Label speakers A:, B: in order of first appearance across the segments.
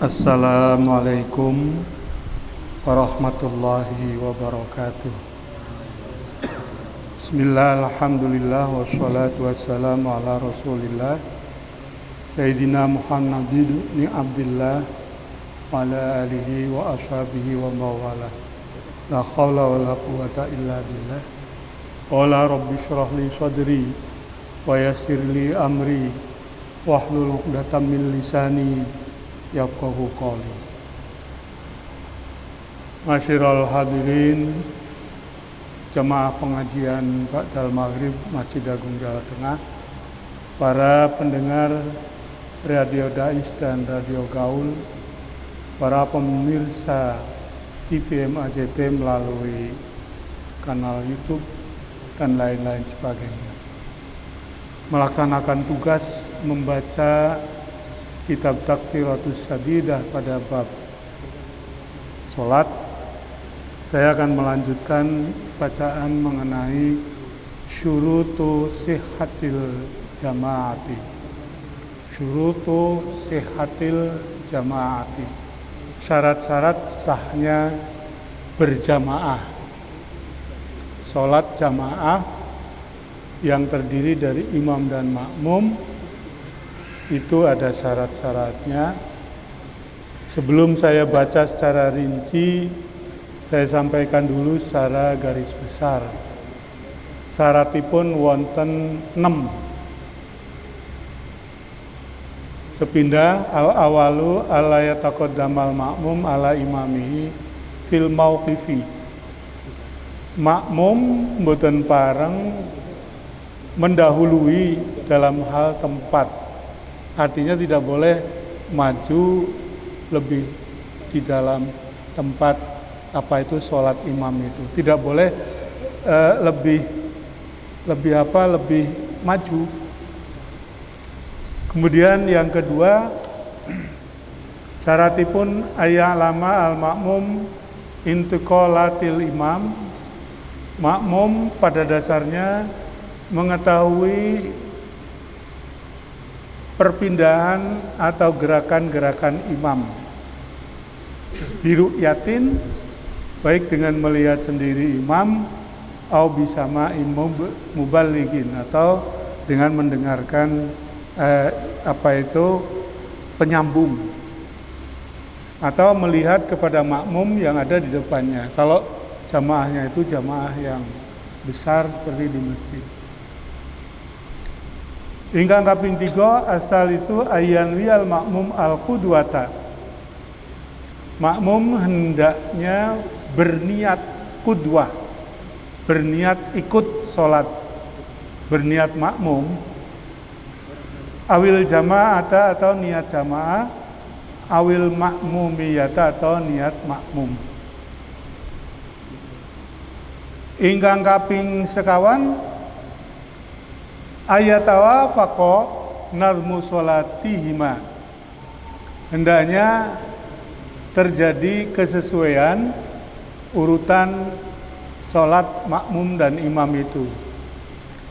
A: Assalamualaikum warahmatullahi wabarakatuh. Bismillah, alhamdulillah, wassalatu wassalamu ala rasulillah Sayyidina Muhammad ibn Abdillah wa ala alihi wa ashabihi wa mawala. La khawla wa la quwata illa billah. Qala rabbi shrah li sadri wa yassir li amri wahlul 'uqdatam min lisani yafqahu qawli. Masyiral hadirin jamaah pengajian Ba'dal Maghrib Masjid Agung Jawa Tengah, para pendengar Radio Dais dan Radio Gaul, para pemirsa TVM AJT melalui kanal YouTube dan lain-lain sebagainya. Melaksanakan tugas membaca kitab Taqriratus Sadidah pada bab sholat, saya akan melanjutkan bacaan mengenai syurutu sihhatil jamaati. Syurutu sihhatil jamaati, syarat-syarat sahnya berjamaah. Sholat jamaah yang terdiri dari imam dan makmum itu ada syarat-syaratnya. Sebelum saya baca secara rinci, saya sampaikan dulu secara garis besar. Syaratipun wonten 6. Sepindah al-awalu ala yataqaddamal makmum ala imamihi fil mauqifi. Makmum mboten pareng mendahului dalam hal tempat. Artinya tidak boleh maju lebih di dalam tempat apa itu sholat imam itu. Tidak boleh lebih maju. Kemudian yang kedua, syaratipun ayya'lama al-makmum intiqalatil imam. Makmum pada dasarnya mengetahui perpindahan atau gerakan-gerakan imam biru'yatin, baik dengan melihat sendiri imam, au bisama mubalighin, atau dengan mendengarkan penyambung, atau melihat kepada makmum yang ada di depannya. Kalau jamaahnya itu jamaah yang besar seperti di masjid. Ingkang kaping 3 asal itu ayan wiyal makmum al-qudwata. Makmum hendaknya berniat qudwah, berniat ikut sholat, berniat makmum. Awil jama'ata atau niat jamaah, awil makmumiyata atau niat makmum. Ingkang kaping sekawan ayatawa faqo nazmu sholatihima, hendaknya terjadi kesesuaian urutan sholat makmum dan imam itu.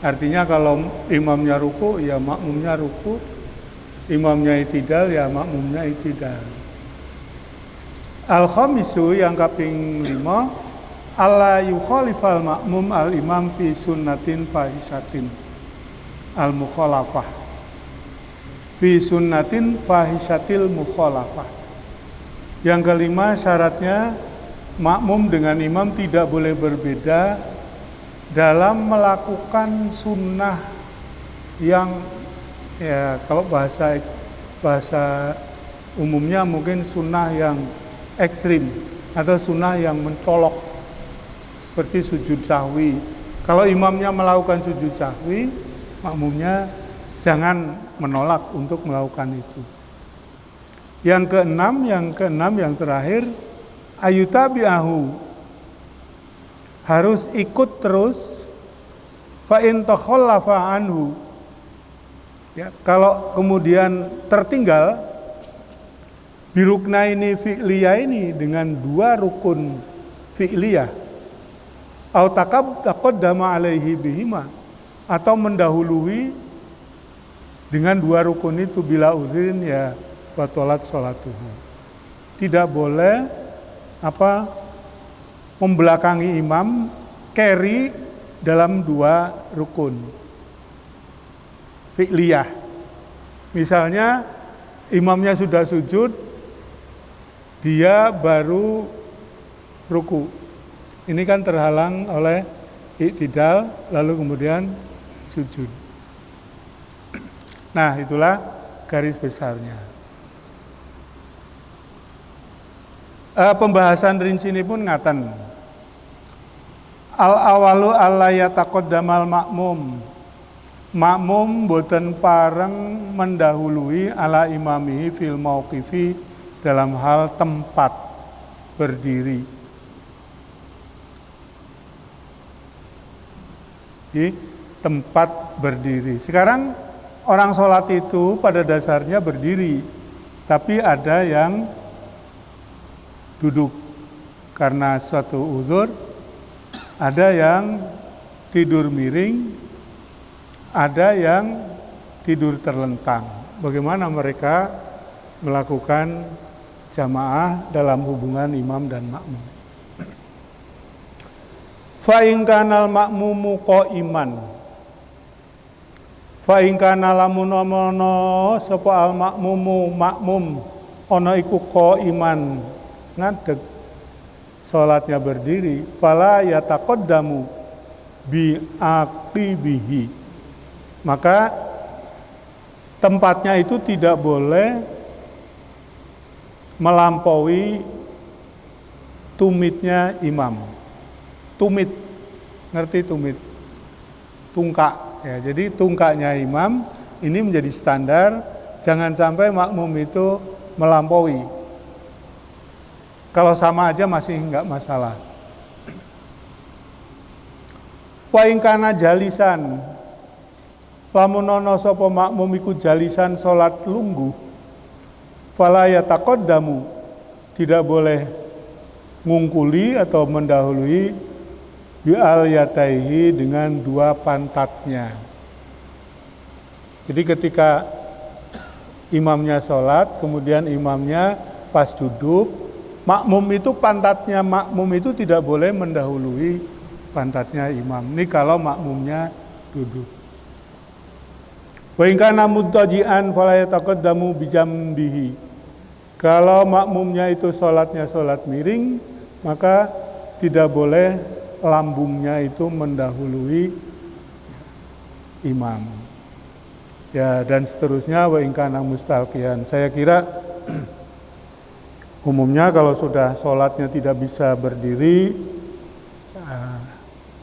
A: Artinya kalau imamnya ruku, ya makmumnya ruku, imamnya itidal, ya makmumnya itidal. Al-khamisu yang kaping 5, alla yukhalifal makmum al-imam fi sunnatin fahisatin. Al-mukhalafah fi sunnatin fahisatil mukhalafah. Yang kelima, syaratnya makmum dengan imam tidak boleh berbeda dalam melakukan sunnah yang, ya kalau bahasa umumnya mungkin sunnah yang ekstrim atau sunnah yang mencolok seperti sujud sahwi. Kalau imamnya melakukan sujud sahwi, makmumnya jangan menolak untuk melakukan itu. Yang keenam yang terakhir, ayutabi'ahu, harus ikut terus, fa in takhallafa anhu, ya, kalau kemudian tertinggal biruknaini fi'liyah ini dengan 2 rukun fi'liyah, au taqaddama alaihi bihima, atau mendahului dengan 2 rukun itu, bila uzrin ya batalat sholatuhu. tidak boleh membelakangi imam, carry dalam 2 rukun fi'liyah. Misalnya imamnya sudah sujud, dia baru ruku. Ini kan terhalang oleh i'tidal, lalu kemudian sujud. Nah, itulah garis besarnya. Pembahasan rinci ini pun ngaten. Al-awalu alla yataqaddamal makmum. Makmum boten pareng mendahului ala imamihi fil mauqifi dalam hal tempat berdiri. Di tempat berdiri. Sekarang orang sholat itu pada dasarnya berdiri, tapi ada yang duduk karena suatu uzur, ada yang tidur miring, ada yang tidur terlentang. Bagaimana mereka melakukan jamaah dalam hubungan imam dan makmum? Fa in kanal makmumu qaiman, fa in kana lamun ana sapa al makmumu makmum ana iku qaiman ngadeg salatnya berdiri, fala yataqaddamu bi aqibihi, maka tempatnya itu tidak boleh melampaui tumitnya imam. Tumit, ngerti tumit? Tungkak ya. Jadi tungkaknya imam ini menjadi standar, jangan sampai makmum itu melampaui. Kalau sama aja masih enggak masalah. Wa in kana jalisan, lamun ana sapa makmum iku jalisan salat lungguh, fala yataqaddamu, tidak boleh ngungkuli atau mendahului bi'al yataihi dengan 2 pantatnya. Jadi ketika imamnya sholat, kemudian imamnya pas duduk, makmum itu pantatnya makmum itu tidak boleh mendahului pantatnya imam. Ini kalau makmumnya duduk. Wa in kana muttaji'an fala yataqaddamu bijambihi. Kalau makmumnya itu sholatnya sholat miring, maka tidak boleh lambungnya itu mendahului imam. Ya, dan seterusnya wa in kana mustalqiyan. Saya kira umumnya kalau sudah sholatnya tidak bisa berdiri,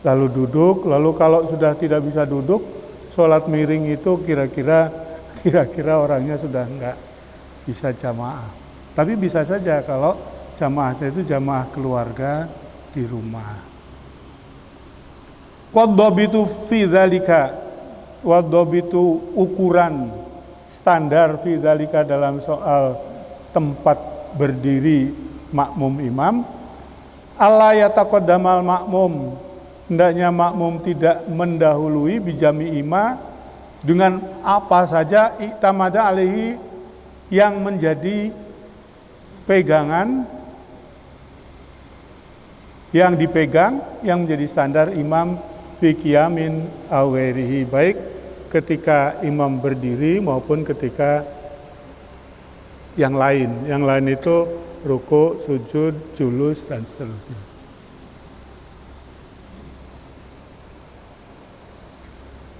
A: lalu duduk, lalu kalau sudah tidak bisa duduk, sholat miring itu kira-kira orangnya sudah enggak bisa jamaah. Tapi bisa saja kalau jamaahnya itu jamaah keluarga di rumah. Wadhabitu fi dzalika, wadhabitu ukuran standar fi dzalika dalam soal tempat berdiri makmum imam, alla yataqaddamal makmum, hendaknya makmum tidak mendahului bijami ima dengan apa saja iktamada alaihi yang menjadi pegangan, yang dipegang, yang menjadi standar imam fi qiyamin aw ghairihi, baik ketika imam berdiri maupun ketika yang lain. Yang lain itu ruku, sujud, julus dan seterusnya.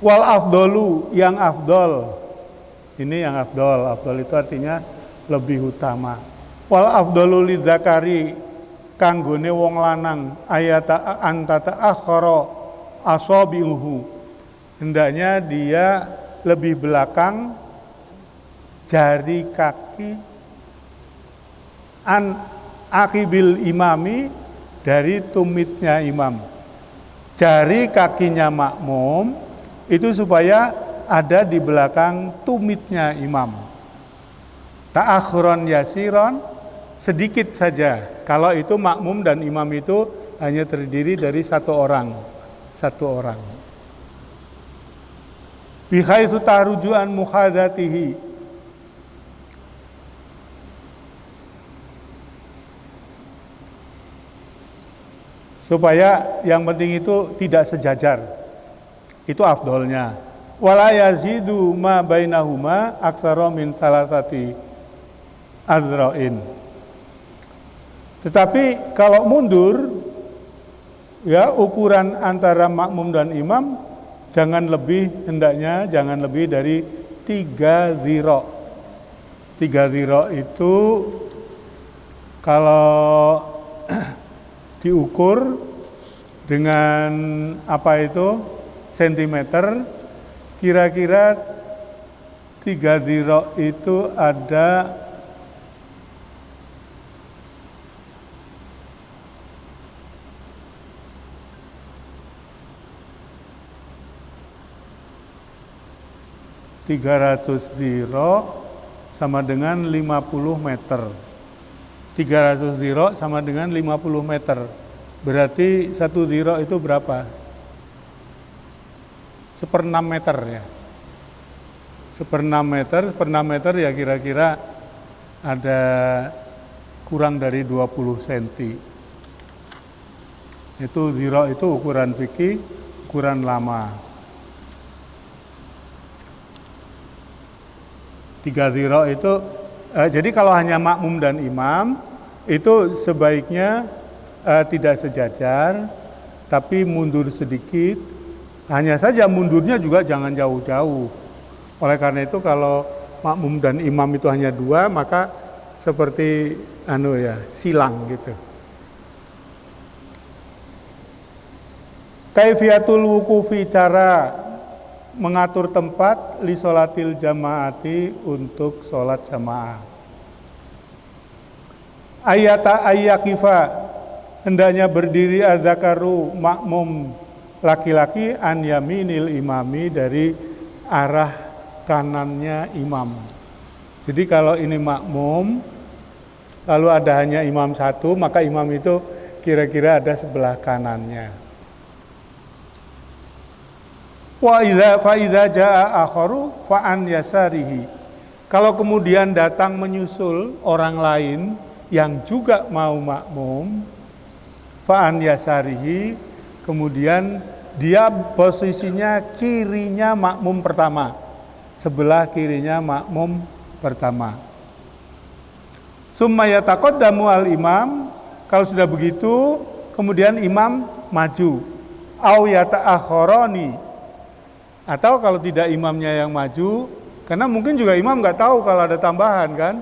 A: Wal afdalu, yang afdol. Ini yang afdol. Afdol itu artinya lebih utama. Wal afdalu lidzakari, kanggone wong lanang, ayata antata akhara asabihu, hendaknya dia lebih belakang jari kaki an akibil imami, dari tumitnya imam. Jari kakinya makmum itu supaya ada di belakang tumitnya imam. Ta'akhuron yasiron, sedikit saja. Kalau itu makmum dan imam itu hanya terdiri dari satu orang. Bihaitsu tarujuan mukhadzatihi, supaya yang penting itu tidak sejajar. Itu afdolnya. Wala yazidu ma bainahuma aktsara min salasati azra'in. Tetapi kalau mundur, ya ukuran antara makmum dan imam hendaknya jangan lebih dari 3 zira'. 3 zira' itu kalau diukur dengan sentimeter, kira-kira 3 zira' itu ada 300 zira' sama dengan 50 meter. 300 zira' sama dengan 50 meter. Berarti 1 zira' itu berapa? 1/6 meter ya. 1/6 meter ya kira-kira ada kurang dari 20 cm. Itu zira' itu ukuran fikih, ukuran lama. 3 zira' itu jadi kalau hanya makmum dan imam itu sebaiknya tidak sejajar, tapi mundur sedikit. Hanya saja mundurnya juga jangan jauh-jauh. Oleh karena itu kalau makmum dan imam itu hanya 2, maka seperti silang gitu. Kaifiyatul wuqufi, cara mengatur tempat li sholatil jamaati, untuk sholat jamaah. Ayata ayyakifa, hendaknya berdiri adzakaru makmum laki-laki an yaminil imami, dari arah kanannya imam. Jadi kalau ini makmum lalu ada hanya imam satu, maka imam itu kira-kira ada sebelah kanannya. Wa idza jaa akharu fa an yasarihi. Kalau kemudian datang menyusul orang lain yang juga mau makmum, fa an yasarihi, kemudian dia posisinya kirinya makmum pertama, sebelah kirinya makmum pertama. Summa yataqaddamu al imam, kalau sudah begitu kemudian imam maju. Au yata'akhirani, atau kalau tidak imamnya yang maju, karena mungkin juga imam nggak tahu kalau ada tambahan kan.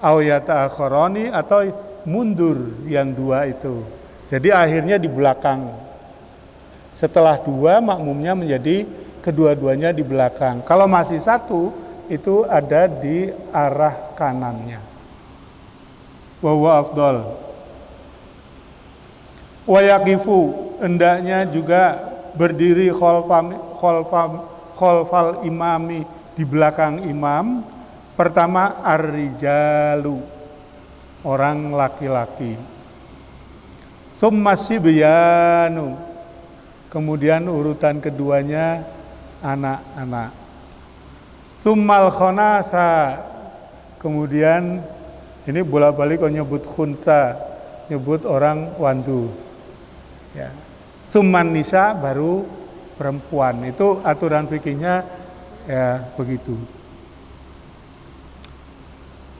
A: Au yata'akhirani, atau mundur yang 2 itu. Jadi akhirnya di belakang. Setelah 2 makmumnya menjadi kedua-duanya di belakang. Kalau masih 1 itu ada di arah kanannya. Wa huwa afdal. Wa yaqifu, hendaknya juga berdiri khalfal imami, di belakang imam. Pertama ar-rijalu, orang laki-laki. Summa sibyanu, kemudian urutan keduanya anak-anak. Summal khonasa, kemudian ini bolak-balik kok nyebut khunta, nyebut orang wandu. Ya. Summan nisa, baru perempuan. Itu aturan fikihnya ya begitu.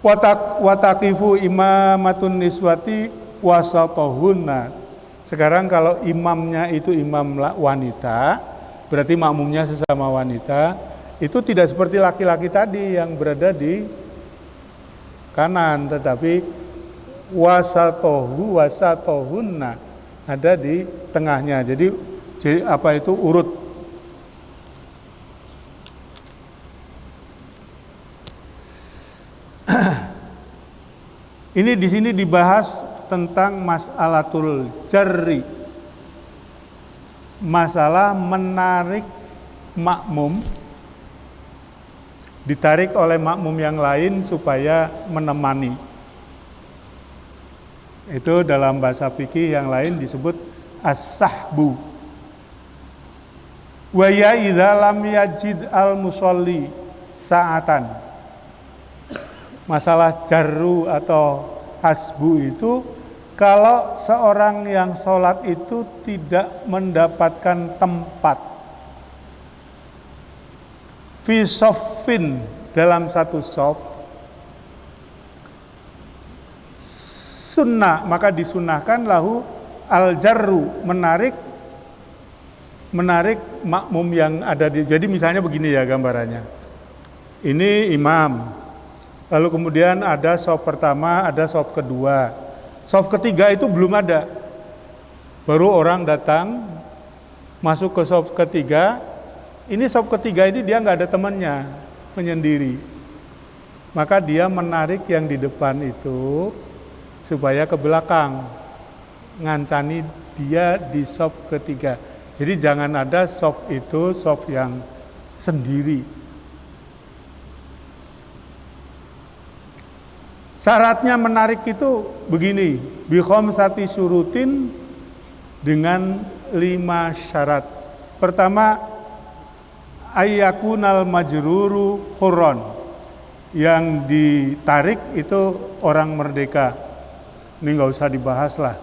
A: Wataqifu imamatun niswati wasatohunna. Sekarang kalau imamnya itu imam wanita, berarti makmumnya sesama wanita, itu tidak seperti laki-laki tadi yang berada di kanan, tetapi wasatohunna, ada di tengahnya. Jadi urut. Ini di sini dibahas tentang mas'alatul jarri. Masalah menarik makmum, ditarik oleh makmum yang lain supaya menemani. Itu dalam bahasa fikih yang lain disebut as-sahbu. Wa ya idza lam yajid al-musolli sa'atan. Masalah jarru atau hasbu itu kalau seorang yang sholat itu tidak mendapatkan tempat fi soffin, dalam satu sof, sunnah, maka disunahkan lahu al-jarru, menarik makmum yang ada di. Jadi misalnya begini ya gambarannya. Ini imam. Lalu kemudian ada sof pertama, ada sof kedua. Sof ketiga itu belum ada. Baru orang datang masuk ke sof ketiga. Ini sof ketiga ini dia nggak ada temannya, menyendiri. Maka dia menarik yang di depan itu supaya ke belakang, ngancani dia di sof ketiga. Jadi jangan ada sof itu sof yang sendiri. Syaratnya menarik itu begini, bi khamsati syurutin, dengan 5 syarat. Pertama, ayyakunal majruru hurron, yang ditarik itu orang merdeka. Ini nggak usah dibahas lah.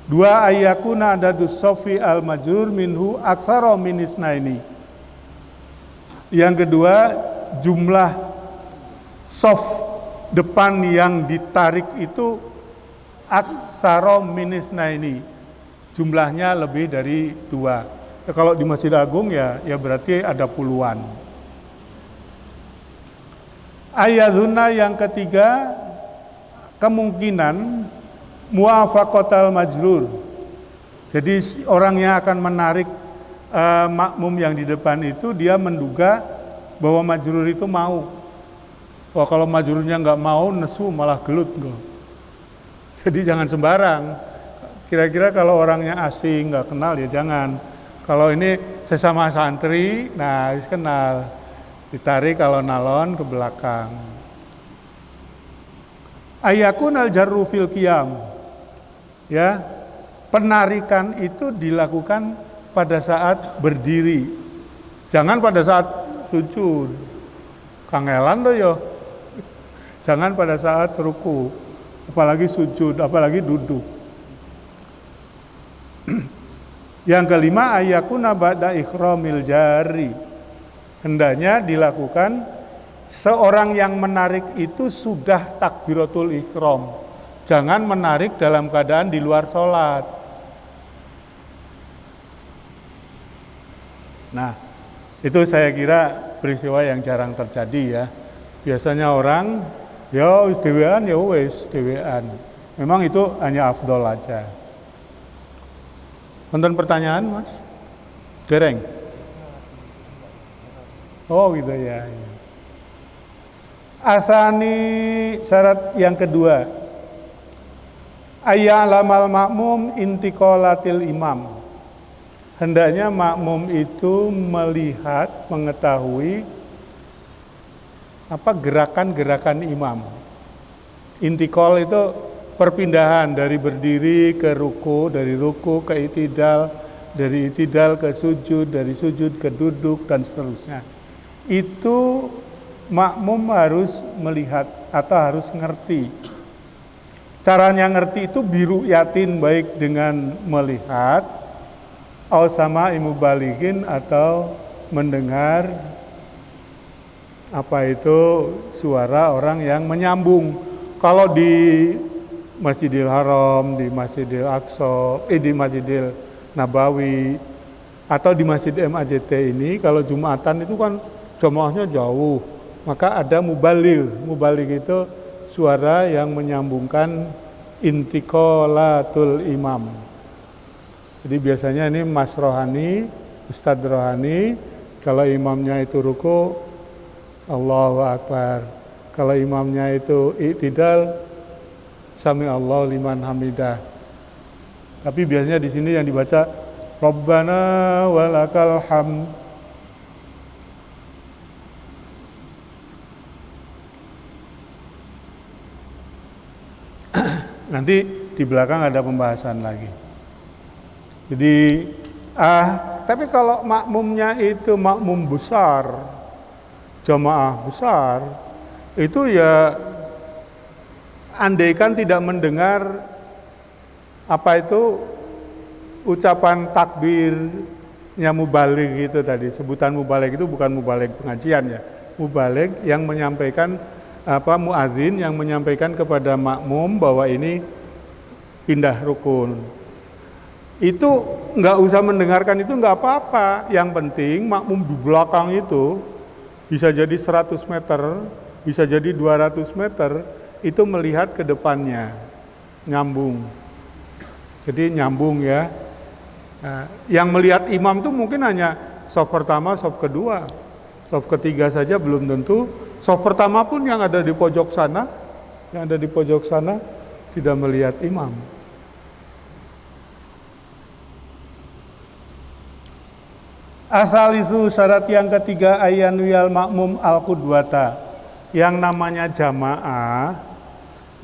A: 2, ayyakuna adadus sofi al majrur minhu aksara min isnaini. Yang kedua, jumlah sof depan yang ditarik itu aksara min isnaini, jumlahnya lebih dari 2. Ya, kalau di Masjid Agung ya berarti ada puluhan. Ayaduna yang ketiga, kemungkinan muwafaqatal majrur. Jadi orang yang akan menarik makmum yang di depan itu, dia menduga bahwa majrur itu mau. Wah, kalau majrurnya nggak mau, nesu malah gelut kok. Jadi jangan sembarang. Kira-kira kalau orangnya asing, nggak kenal ya jangan. Kalau ini sesama santri, nah harus kenal. Ditarik kalau nalon ke belakang. Ayakun al-jarru fil qiyam. Ya, penarikan itu dilakukan pada saat berdiri. Jangan pada saat sujud. Kangelan tuh yo. Jangan pada saat ruku, apalagi sujud, apalagi duduk. Yang kelima, ayakuna ba'da ikhramil jari. Hendaknya dilakukan seorang yang menarik itu sudah takbiratul ikhram. Jangan menarik dalam keadaan di luar sholat. Nah, itu saya kira peristiwa yang jarang terjadi ya. Biasanya orang ya dewean ya wes dewean. Memang itu hanya afdol aja. Nonton pertanyaan, Mas? Dereng? Oh gitu ya. Asani, syarat yang kedua. Ayya'lamal makmum intiqalatil imam. Hendaknya makmum itu melihat, mengetahui apa gerakan-gerakan imam. Intikal itu perpindahan dari berdiri ke ruku, dari ruku ke i'tidal, dari i'tidal ke sujud, dari sujud ke duduk dan seterusnya. Itu makmum harus melihat atau harus ngerti. Caranya ngerti itu biru yatin, baik dengan melihat, au sama imubaligin, atau mendengar apa itu suara orang yang menyambung. Kalau di Masjidil Haram, di Masjidil Aqsa, di Masjidil Nabawi, atau di Masjid MAJT ini, kalau Jumatan itu kan jamaahnya jauh, maka ada mubaligh. Mubaligh itu suara yang menyambungkan intiqalatul imam. Jadi biasanya ini Mas Rohani, Ustadz Rohani, kalau imamnya itu ruku, Allahu Akbar. Kalau imamnya itu i'tidal, Sami Allahu liman hamidah. Tapi biasanya di sini yang dibaca Rabbana walakal hamd. Nanti di belakang ada pembahasan lagi. Jadi tapi kalau makmumnya itu makmum besar, jamaah besar, itu ya andaikan tidak mendengar apa itu ucapan takbirnya mubaligh itu tadi. Sebutan mubaligh itu bukan mubaligh pengajian ya. Mubaligh yang menyampaikan muadzin yang menyampaikan kepada makmum bahwa ini pindah rukun. Itu nggak usah mendengarkan itu nggak apa-apa. Yang penting makmum di belakang itu bisa jadi 100 meter, bisa jadi 200 meter, itu melihat ke depannya, nyambung. Jadi nyambung ya. Nah, yang melihat imam itu mungkin hanya shaf pertama, shaf kedua, shaf ketiga saja belum tentu. Shaf pertama pun yang ada di pojok sana, tidak melihat imam. Asal isu syarat yang ketiga ayanuyal makmum al-qudwata. Yang namanya jamaah,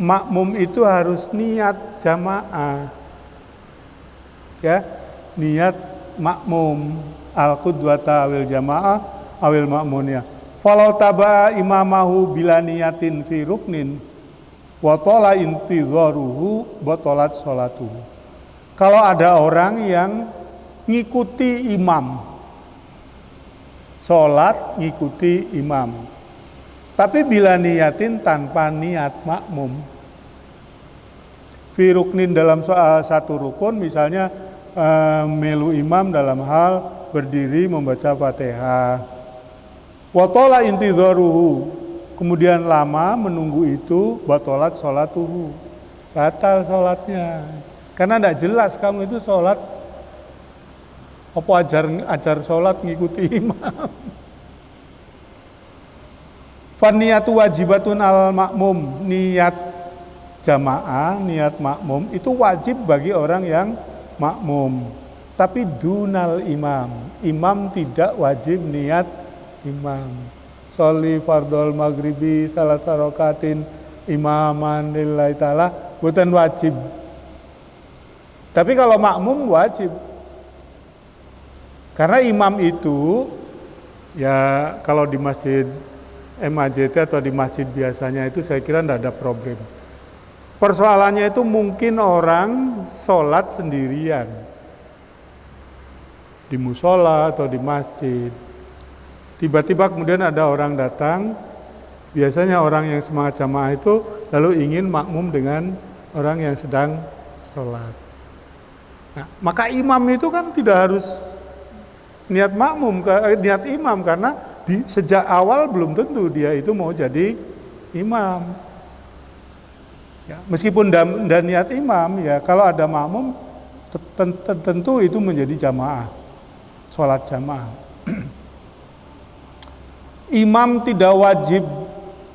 A: makmum itu harus niat jamaah. Ya, niat makmum al-qudwata awil jamaah awil makmuniyah. Falau taba'a imamahu bila niyatin fi ruknin wa tola intidharuhu batalat sholatuhu. Kalau ada orang yang ngikuti imam, sholat ngikuti imam, tapi bila niyatin tanpa niat makmum, fi ruknin dalam soal satu rukun, misalnya melu imam dalam hal berdiri membaca Fatihah, wa tola intidharuhu, kemudian lama menunggu itu, batalat sholatuhu, batal sholatnya, karena tidak jelas kamu itu sholat apa ajar sholat ngikuti imam. Faniyatu wajibatun al makmum, niat jamaah, niat makmum itu wajib bagi orang yang makmum. Tapi dunal imam, imam tidak wajib niat imam. Sholli fardhol maghribi salasa rakatin imaman lillahi ta'ala, bukan wajib. Tapi kalau makmum wajib. Karena imam itu, ya kalau di masjid MAJT atau di masjid biasanya itu saya kira tidak ada problem. Persoalannya itu mungkin orang sholat sendirian di musola atau di masjid. Tiba-tiba kemudian ada orang datang, biasanya orang yang semangat jamaah itu lalu ingin makmum dengan orang yang sedang sholat. Nah, maka imam itu kan tidak harus niat makmum, niat imam, karena sejak awal belum tentu dia itu mau jadi imam. Ya, meskipun dan niat imam, ya kalau ada makmum tentu itu menjadi jamaah, sholat jamaah. Imam tidak wajib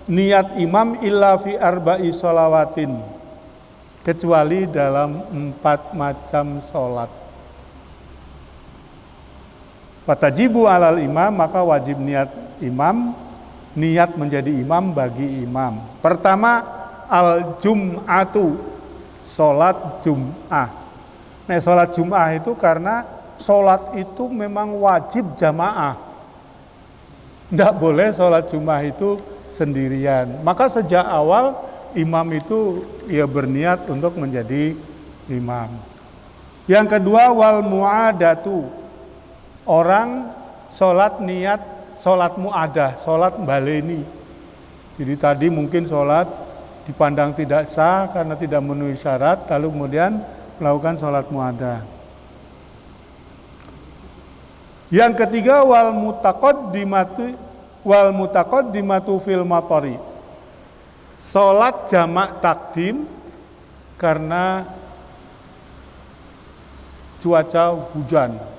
A: niat imam illa fi arba'i sholawatin, kecuali dalam 4 macam sholat. Watajibu alal imam, maka wajib niat imam, niat menjadi imam bagi imam. Pertama, al-jum'atu, sholat jum'ah. Nah, sholat jum'ah itu karena sholat itu memang wajib jamaah. Tidak boleh sholat jum'ah itu sendirian. Maka sejak awal imam itu ya berniat untuk menjadi imam. Yang kedua, wal mu'adatu. Orang sholat niat sholat mu'adah, sholat baleni. Jadi tadi mungkin sholat dipandang tidak sah karena tidak memenuhi syarat, lalu kemudian melakukan sholat mu'adah. Yang ketiga, wal mutaqaddimatu fil matori. Sholat jamak takdim karena cuaca hujan.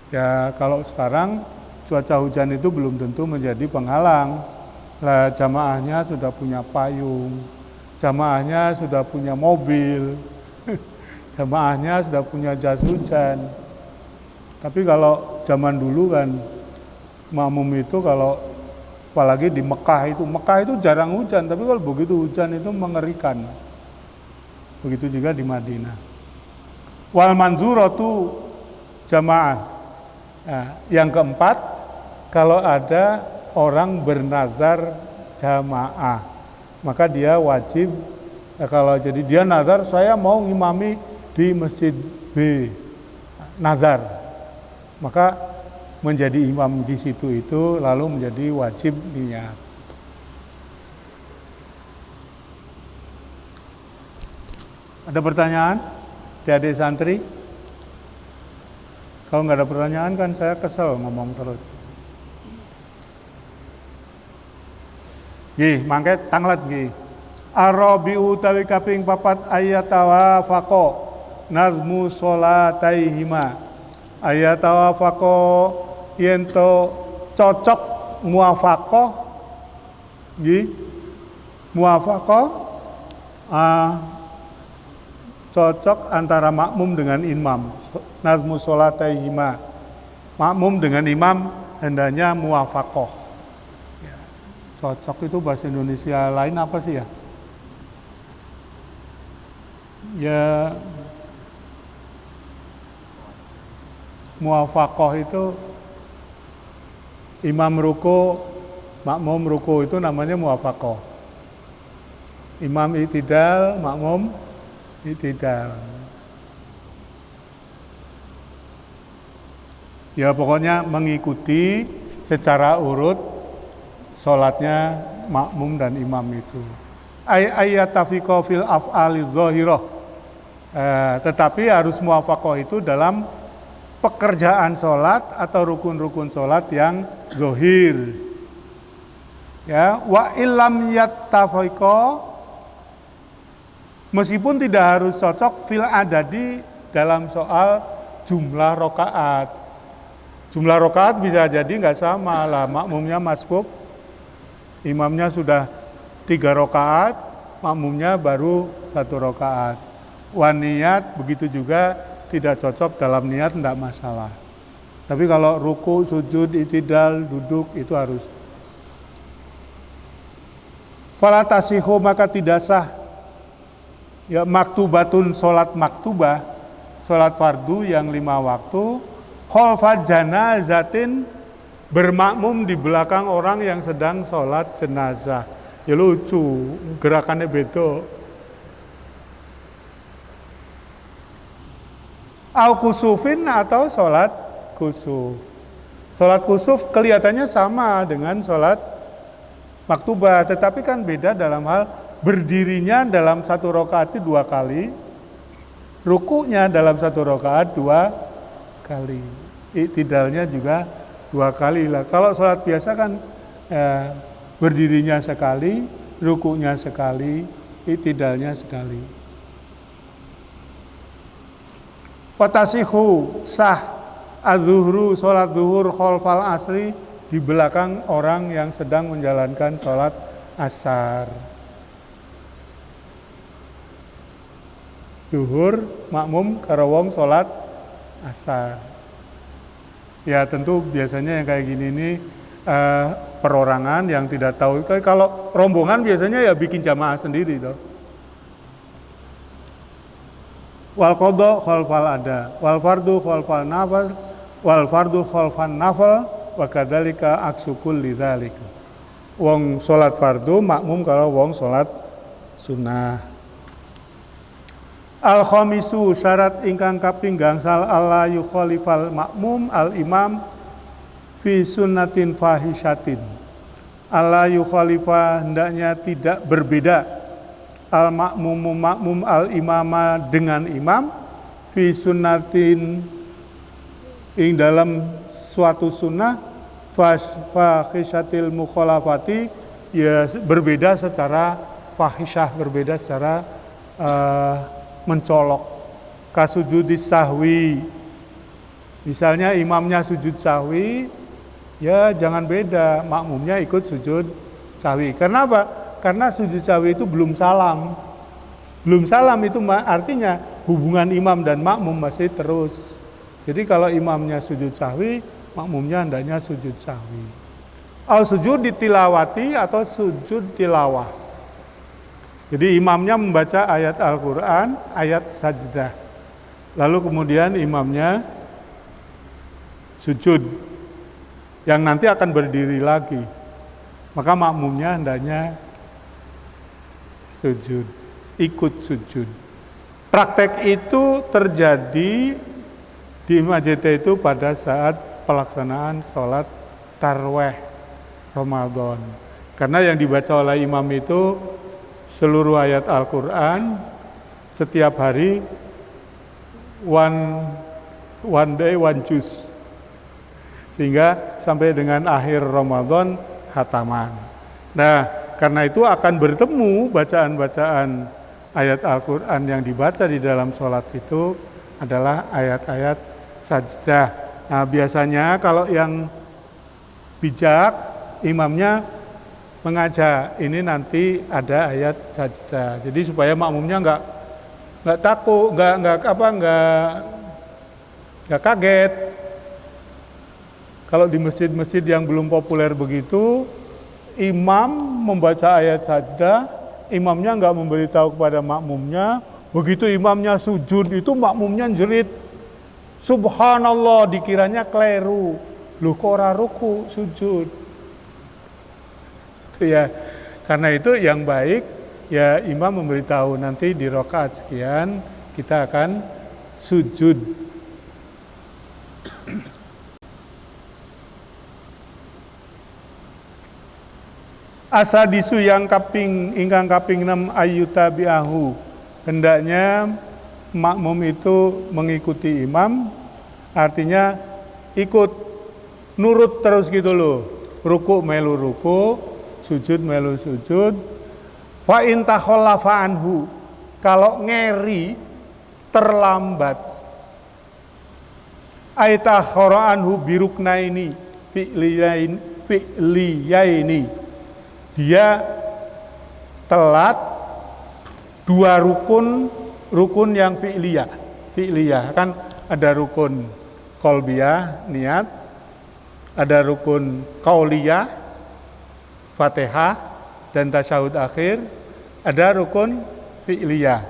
A: Ya kalau sekarang cuaca hujan itu belum tentu menjadi penghalang. Lah jamaahnya sudah punya payung, jamaahnya sudah punya mobil, jamaahnya sudah punya jas hujan. Tapi kalau zaman dulu kan makmum itu kalau apalagi di Mekah itu jarang hujan, tapi kalau begitu hujan itu mengerikan. Begitu juga di Madinah. Wal manzuratu jamaah. Nah, yang keempat, kalau ada orang bernazar jamaah, maka dia wajib Ya, kalau jadi dia nazar, saya mau ngimami di masjid B, nazar, maka menjadi imam di situ itu lalu menjadi wajib niat. Ada pertanyaan? Adik-adik santri? Kalau nggak ada pertanyaan kan saya kesel ngomong terus. Gih, mangke tanglet gih. Arabiu utawi kaping papat ayatawa faqo nazmu sholataihima. Ayatawa faqo yento cocok muafaqoh nggih. Muafaqoh cocok antara makmum dengan imam. Nazmu sholataihima. Makmum dengan imam hendaknya muafaqoh. Ya, cocok itu bahasa Indonesia lain apa sih ya? Ya, muafaqoh itu imam ruku, makmum ruku itu namanya muafaqoh. Imam i'tidal, makmum i'tidal. Ya pokoknya mengikuti secara urut sholatnya makmum dan imam itu. Ayatafiqo fil af'ali zahirah. Tetapi harus muafaqoh itu dalam pekerjaan sholat atau rukun-rukun sholat yang zahir. Ya, wa illam yattafiqo, meskipun tidak harus cocok fil adadi dalam soal jumlah rokaat. Jumlah rokaat bisa jadi nggak sama lah, makmumnya masbuk, imamnya sudah 3 rokaat, makmumnya baru 1 rokaat. Niat begitu juga tidak cocok dalam niat, tidak masalah. Tapi kalau ruku, sujud, i'tidal, duduk itu harus. Fala tasihu, maka tidak sah. Ya maktubatun, sholat maktubah, sholat fardu yang 5 waktu, khalfa janazatin, bermakmum di belakang orang yang sedang sholat jenazah. Ya lucu, gerakannya beda. Au kusufin, atau sholat kusuf. Sholat kusuf kelihatannya sama dengan sholat maktubah, tetapi kan beda dalam hal berdirinya dalam 1 rakaat itu 2 kali, rukunya dalam 1 rakaat 2 kali, i'tidalnya juga 2 kali lah. Kalau sholat biasa kan berdirinya sekali, rukunya sekali, i'tidalnya sekali. Watasihu, sah az-zuhru, sholat zuhur khalfal asri, di belakang orang yang sedang menjalankan sholat asar. Zuhur makmum karo wong sholat asar. Ya tentu biasanya yang kayak gini ini perorangan yang tidak tahu. Kalau rombongan biasanya ya bikin jamaah sendiri toh. Wal qadha khalfal ada, wal fardu khalfal nafal, wal fardu khalfan nafal, wa kadzalika aksu kulli dzalika. Wong salat fardu makmum kalau wong salat sunnah. Al khamisu, syarat ingkang kaping gangsal alla yukhalifal makmum al imam fi sunnatin fahishatin. Alla yukhalifa, hendaknya tidak berbeda al makmum al imama dengan imam fi sunnatin ing dalam suatu sunnah fahishatil mukhalafati, ya berbeda secara fahisyah, berbeda secara mencolok. Kasujudis sahwi, misalnya imamnya sujud sahwi, ya jangan beda, makmumnya ikut sujud sahwi. Karena apa? Karena sujud sahwi itu belum salam. Belum salam itu artinya hubungan imam dan makmum masih terus. Jadi kalau imamnya sujud sahwi, makmumnya hendaknya sujud sahwi. Al sujud ditilawati atau sujud tilawah. Jadi imamnya membaca ayat Al-Quran, ayat sajdah. Lalu kemudian imamnya sujud, yang nanti akan berdiri lagi. Maka makmumnya hendaknya sujud. ikut sujud. Praktek itu terjadi di masjid itu pada saat pelaksanaan sholat tarawih Ramadan. Karena yang dibaca oleh imam itu seluruh ayat Al-Quran setiap hari one day one juz, sehingga sampai dengan akhir Ramadan khataman. Nah, karena itu akan bertemu bacaan-bacaan ayat Al-Quran yang dibaca di dalam sholat itu adalah ayat-ayat sajdah. Nah, biasanya kalau yang bijak, imamnya mengajak, ini nanti ada ayat sajdah. Jadi supaya makmumnya nggak takut, nggak kaget. Kalau di masjid-masjid yang belum populer begitu, imam membaca ayat sajdah, imamnya nggak memberitahu kepada makmumnya. Begitu imamnya sujud itu makmumnya jerit, subhanallah, dikiranya keliru. Loh, kok ora ruku sujud? Itu ya. Karena itu yang baik ya imam memberitahu nanti di rakaat sekian kita akan sujud. Asadisu ingkang kaping 6 ayyuta bi'ahu, hendaknya makmum itu mengikuti imam, artinya ikut nurut terus gitu loh. Ruku melu ruku, sujud melu sujud. Fa in takhallafa anhu, kalau ngeri terlambat, aita khara anhu biruknaini fi'liyaini, dia telat dua rukun yang fi'liyah kan ada rukun qalbiyah niat, ada rukun qauliyah Fatihah dan tasyahud akhir, ada rukun fi'liyah.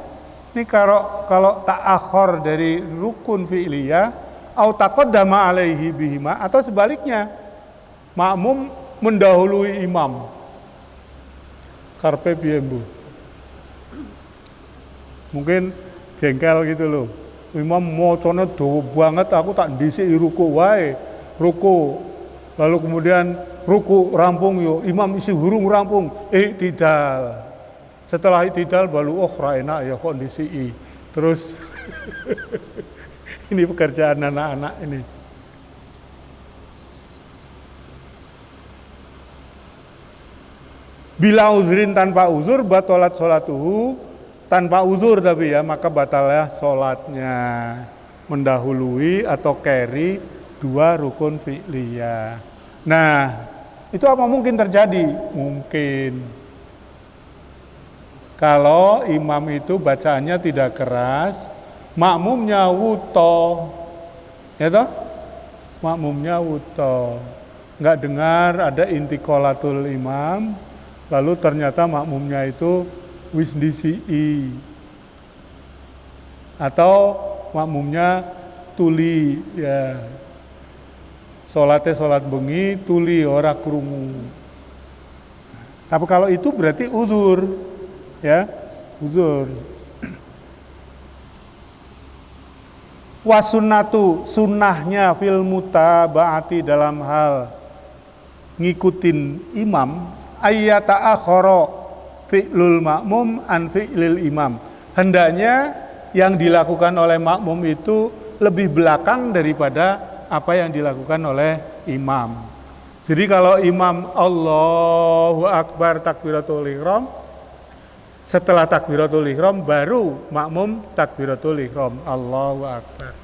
A: Ini kalau ta'akhir dari rukun fi'liyah au taqaddama alaihi bihima, atau sebaliknya makmum mendahului imam. Karpe piye mbuh? Mungkin jengkel gitu loh. Imam mocone dawa banget, aku tak ndhisiki ruku wae. Ruku. Lalu kemudian ruku rampung yo, imam isi hurung rampung, iktidal. Setelah iktidal baru ra enak ya kok ndhisiki. Terus ini pekerjaan anak-anak ini. Bila uzrin, tanpa uzur, batalat sholatuhu, tanpa uzur tapi ya, maka batalnya sholatnya. Mendahului atau carry dua rukun fi'liyah. Nah, itu apa mungkin terjadi? Mungkin. Kalau imam itu bacaannya tidak keras, makmumnya wuto. Ya toh? Makmumnya wuto. Enggak dengar ada intikolatul imam, lalu ternyata makmumnya itu wis ndisi'i, atau makmumnya tuli ya, sholat bengi tuli ora krungu. Tapi kalau itu berarti uzur ya, uzur. Wasunnatu, sunnahnya fil mutaba'ati, dalam hal ngikutin imam, ayyata akhara fi'lul makmum an fi'lil imam. Hendaknya yang dilakukan oleh makmum itu lebih belakang daripada apa yang dilakukan oleh imam. Jadi kalau imam Allahu Akbar takbiratul ihram, setelah takbiratul ihram baru makmum takbiratul ihram Allahu Akbar.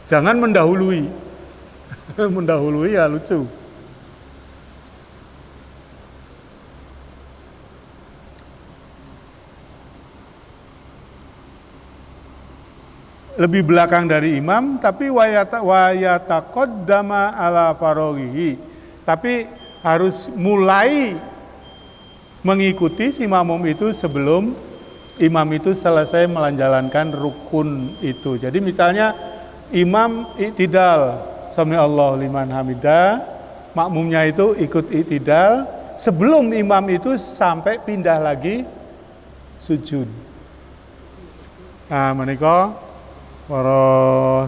A: Jangan mendahului. Mendahului ya lucu. Lebih belakang dari imam, tapi wayataqaddama ala faraghihi, tapi harus mulai mengikuti si makmum itu sebelum imam itu selesai menjalankan rukun itu. Jadi misalnya imam iktidal, sami Allahu liman hamidah, makmumnya itu ikut iktidal sebelum imam itu sampai pindah lagi sujud. Nah, menika para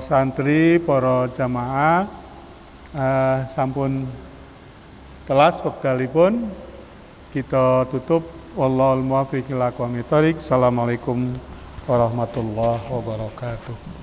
A: santri, para jamaah sampun telas wekdalipun kita tutup. Wallahul muwaffiq ila aqwamit thoriq. Assalamualaikum warahmatullahi wabarakatuh.